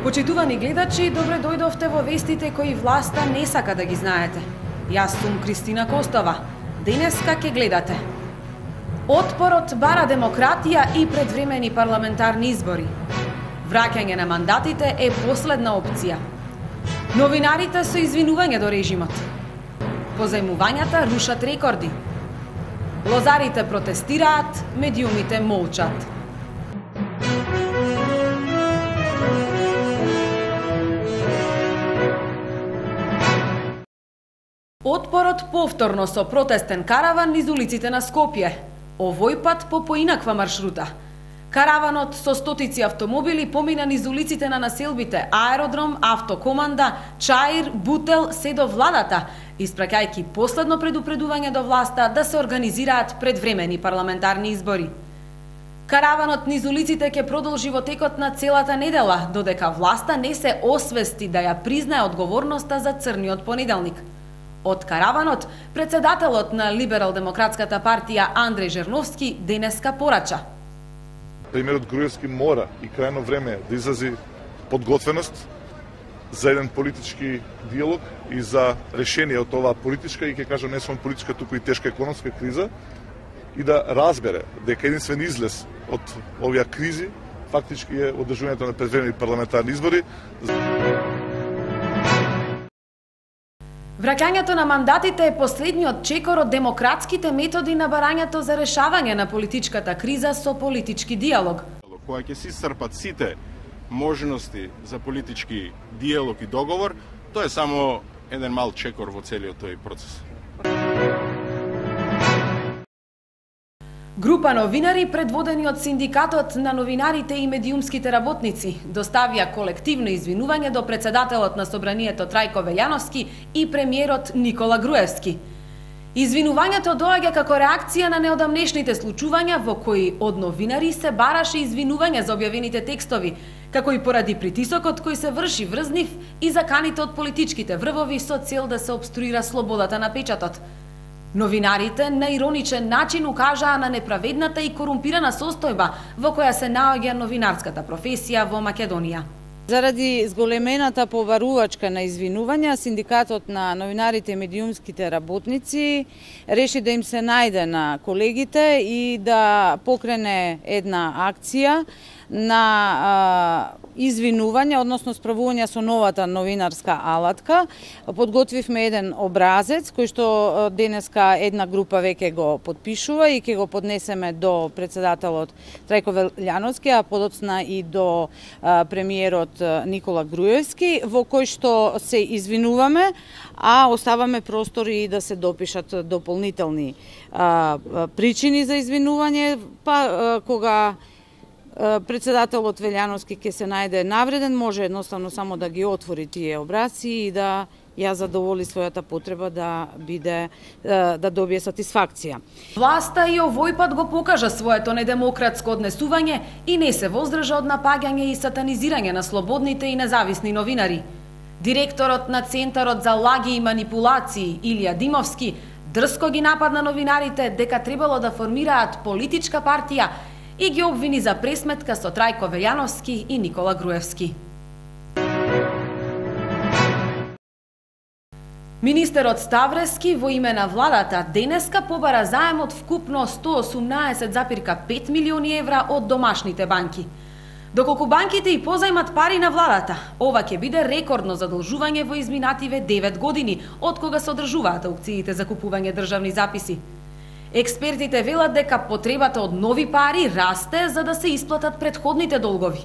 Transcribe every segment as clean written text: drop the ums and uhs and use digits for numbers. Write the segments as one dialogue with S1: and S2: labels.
S1: Почитувани гледачи, добре дојдовте во вестите кои власта не сака да ги знаете. Јас сум Кристина Костова. Денеска ќе гледате. Отпорот бара демократија и предвремени парламентарни избори. Враќање на мандатите е последна опција. Новинарите со извинување до режимот. Позајмувањата рушат рекорди. Лозарите протестираат, медиумите молчат. Отпорот повторно со протестен караван низ улиците на Скопје. Овој пат по поинаква маршрута. Караванот со стотици автомобили помина низ улиците на населбите Аеродром, Автокоманда, Чаир, Бутел, се до владата, испраќајќи последно предупредување до власта да се организираат предвремени парламентарни избори. Караванот низ улиците ќе продолжи во текот на целата недела, додека власта не се освести да ја признае одговорноста за црниот понеделник. Од караванот, председателот на Либерал-демократската партија Андреј Жерновски денеска порача.
S2: Премиерот Груевски мора и крајно време е да изрази подготвеност за еден политички диалог и за решение од оваа политичка и ќе кажам не само политичка, туку и тешка економска криза и да разбере дека единствен излез од овие кризи фактички е одржувањето на предвремени парламентарни избори.
S1: Враќањето на мандатите е последниот чекор од демократските методи на барањето за решавање на политичката криза со политички диалог.
S3: Кога ќе се исцрпат сите можности за политички диалог и договор, тоа е само еден мал чекор во целиот тој процес.
S1: Група новинари, предводени од Синдикатот на новинарите и медиумските работници, доставија колективно извинување до председателот на Собранието Трајко Велјановски и премиерот Никола Груевски. Извинувањето доаѓа како реакција на неодамнешните случувања во кои од новинари се бараше извинување за објавените текстови, како и поради притисокот кој се врши врз нив и заканите од политичките врвови со цел да се обструира слободата на печатот. Новинарите на ироничен начин укажаа на неправедната и корумпирана состојба во која се наоѓа новинарската професија во Македонија.
S4: Заради зголемената побарувачка на извинувања, Синдикатот на новинарите и медиумските работници реши да им се најде на колегите и да покрене една акција на извинување, односно справување со новата новинарска алатка. Подготвивме еден образец кој што денеска една група веќе го подпишува и ќе го поднесеме до председателот Трајко Велјановски, а подоцна и до премиерот Никола Груевски, во кој што се извинуваме, а оставаме простор и да се допишат дополнителни причини за извинување, па кога председателот Велјановски ќе се најде навреден, може едноставно само да ги отвори тие образци и да ја задоволи својата потреба да добие сатисфакција.
S1: Власта и овој пат го покажа своето недемократско однесување и не се воздржа од напаѓање и сатанизирање на слободните и независни новинари. Директорот на Центарот за лаги и манипулации Илија Димовски дрско ги нападна новинарите дека требало да формираат политичка партија и ги обвини за пресметка со Трајко Велјановски и Никола Груевски. Министерот Ставрески во име на владата денеска побара заем од вкупно 118,5 милиони евра од домашните банки. Доколку банките и позајмат пари на владата, ова ќе биде рекордно задолжување во изминативе 9 години од кога се одржуваат аукциите за купување државни записи. Експертите велат дека потребата од нови пари расте за да се исплатат претходните долгови.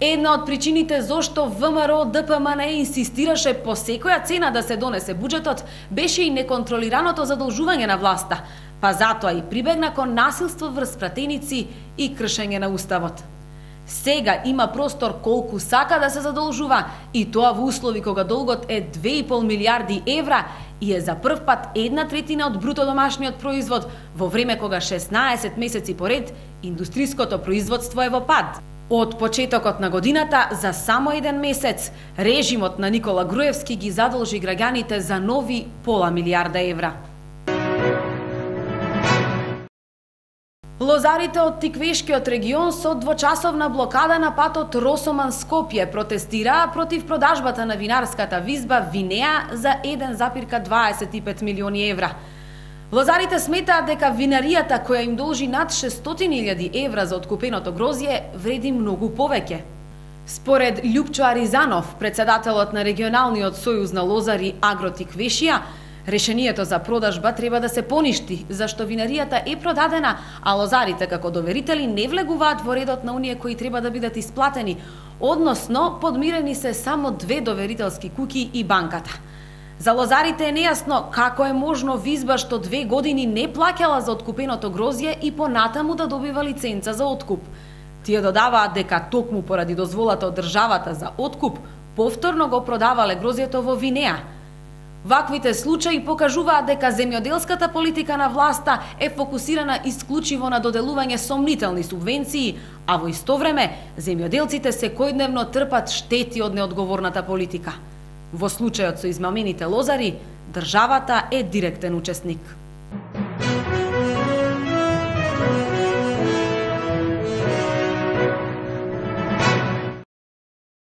S1: Една од причините зошто ВМРО ДПМН инсистираше по секоја цена да се донесе буџетот беше и неконтролираното задолжување на власта, па затоа и прибегна кон насилство врз пратеници и кршење на уставот. Сега има простор колку сака да се задолжува и тоа во услови кога долгот е 2,5 милиарди евра и е за прв пат 1/3 од бруто домашниот производ, во време кога 16 месеци поред индустриското производство е во пад. Од почетокот на годината, за само еден месец, режимот на Никола Груевски ги задолжи граѓаните за нови пола милиарда евра. Лозарите од Тиквешкиот регион со двочасовна блокада на патот Росоман Скопје протестираа против продажбата на винарската визба Винеа за 1,25 милиони евра. Лозарите сметаат дека винаријата која им должи над 600.000 евра за откупеното грозје вреди многу повеќе. Според Љупчо Аризанов, председателот на регионалниот сојуз на лозари Агротиквешија, решението за продажба треба да се поништи, зашто винаријата е продадена, а лозарите како доверители не влегуваат во редот на оние кои треба да бидат исплатени, односно подмирени се само 2 доверителски куќи и банката. За лозарите е нејасно како е можно визба што 2 години не плаќала за откупеното грозје и понатаму да добива лиценца за откуп. Тие додаваат дека токму поради дозволата од државата за откуп, повторно го продавале грозјето во Винеа. Ваквите случаи покажуваат дека земјоделската политика на власта е фокусирана исклучиво на доделување сомнителни субвенции, а во исто време земјоделците секојдневно трпат штети од неодговорната политика. Во случајот со измамените лозари, државата е директен учесник.